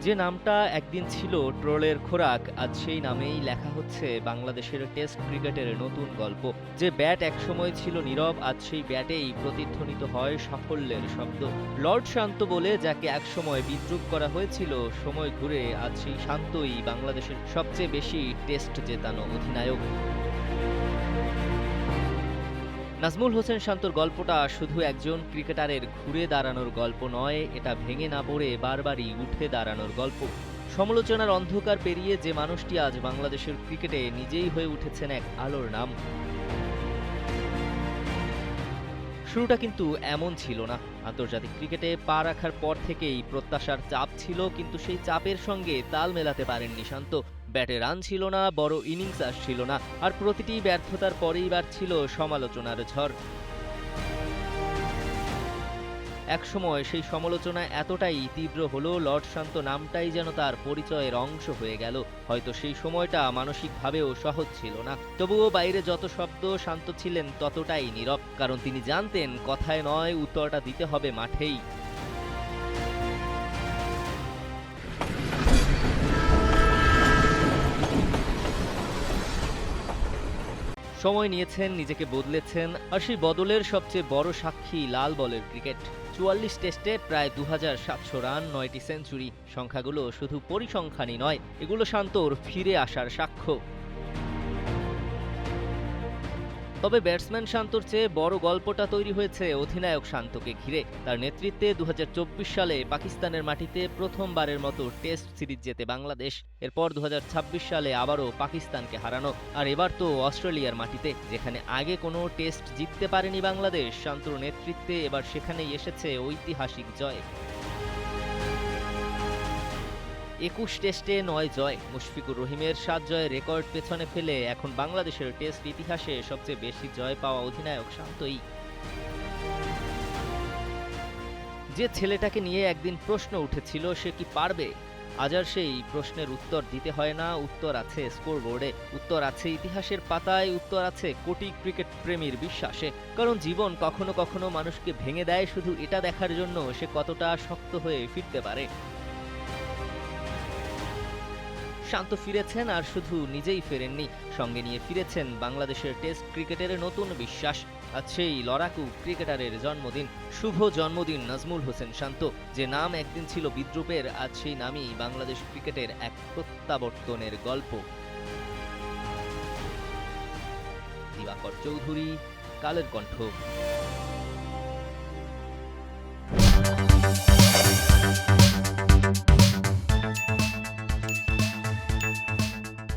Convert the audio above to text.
যে নামটা একদিন ছিল ট্রোলের খোরাক, আজ সেই নামেই লেখা হচ্ছে বাংলাদেশের টেস্ট ক্রিকেটের নতুন গল্প। যে ব্যাট একসময় ছিল নীরব, আজ সেই ব্যাটেই প্রতিধ্বনিত হয় সাফল্যের শব্দ। লর্ড শান্ত বলে যাকে একসময় বিদ্রূপ করা হয়েছিল, সময় ঘুরে আজ সেই শান্তই বাংলাদেশের সবচেয়ে বেশি টেস্ট জেতানো অধিনায়ক। নাজমুল হোসেন শান্তর গল্পটা শুধু একজন ক্রিকেটারের ঘুরে দাঁড়ানোর গল্প নয়, এটা ভেঙে না পড়ে বারবারই উঠে দাঁড়ানোর গল্প। সমালোচনার অন্ধকার পেরিয়ে যে মানুষটি আজ বাংলাদেশের ক্রিকেটে নিজেই হয়ে উঠেছেন এক আলোর নাম। শুরুটা কিন্তু এমন ছিল না। আন্তর্জাতিক ক্রিকেটে পা রাখার পর থেকেই প্রত্যাশার চাপ ছিল, কিন্তু সেই চাপের সঙ্গে তাল মেলাতে পারেননি শান্ত। ব্যাটে রান ছিল না, বড় ইনিংস আসছিল না, আর প্রতিটি ব্যর্থতার পরেই বাড়ছিল সমালোচনার ঝড়। একসময় সেই সমালোচনা এতটাই তীব্র হলো, লর্ড শান্ত নামটাই যেন তার পরিচয়ের অংশ হয়ে গেল। হয়তো সেই সময়টা মানসিকভাবেও সহজ ছিল না, তবুও বাইরে যত শব্দ, শান্ত ছিলেন ততটাই নীরব। কারণ তিনি জানতেন কথায় নয়, উত্তরটা দিতে হবে মাঠেই। সময় নিয়েছেন, নিজেকে বদলেছেন, আর সেই বদলের সবচেয়ে বড় সাক্ষী লাল বলের ক্রিকেট। ৪৪ টেস্টে প্রায় ২৭০০ রান, ৯টি সেঞ্চুরি। সংখ্যাগুলো শুধু পরিসংখ্যানই নয়, এগুলো শান্তর ফিরে আসার সাক্ষ্য। তবে ব্যাটসম্যান শান্তর চেয়ে বড় গল্পটা তৈরি হয়েছে অধিনায়ক শান্তকে ঘিরে। তার নেতৃত্বে ২০২৪ সালে পাকিস্তানের মাটিতে প্রথমবারের মতো টেস্ট সিরিজ জেতে বাংলাদেশ। এরপর ২০২৬ সালে আবারও পাকিস্তানকে হারানো, আর এবার তো অস্ট্রেলিয়ার মাটিতে, যেখানে আগে কোনো টেস্ট জিততে পারেনি বাংলাদেশ। শান্তর নেতৃত্বে এবার সেখানেই এসেছে ঐতিহাসিক জয়। ২১ টেস্টে ৯ জয়, মুশফিকুর রহিমের ৭ জয়ের রেকর্ড পেছনে ফেলে এখন বাংলাদেশের টেস্ট ইতিহাসে সবচেয়ে বেশি জয় পাওয়া অধিনায়ক শান্তই। যে ছেলেটাকে নিয়ে একদিন প্রশ্ন উঠেছিল সে কি পারবে, আজ আর সেই প্রশ্নের উত্তর দিতে হয় না। উত্তর আছে স্কোরবোর্ডে, উত্তর আছে ইতিহাসের পাতায়, উত্তর আছে কোটি ক্রিকেট প্রেমীর বিশ্বাসে। কারণ জীবন কখনো কখনো মানুষকে ভেঙে দেয় শুধু এটা দেখার জন্য সে কতটা শক্ত হয়ে ফিরতে পারে। শান্ত ফিরেছেন, আর শুধু নিজেই ফেরেননি, সঙ্গে নিয়ে ফিরেছেন বাংলাদেশের টেস্ট ক্রিকেটের নতুন বিশ্বাস। আজ সেই লড়াকু ক্রিকেটারের জন্মদিন। শুভ জন্মদিন নাজমুল হোসেন শান্ত। যে নাম একদিন ছিল বিদ্রূপের, আজ সেই নামই বাংলাদেশ ক্রিকেটের এক প্রত্যাবর্তনের গল্প। দিবাকর চৌধুরী, কালের কণ্ঠ।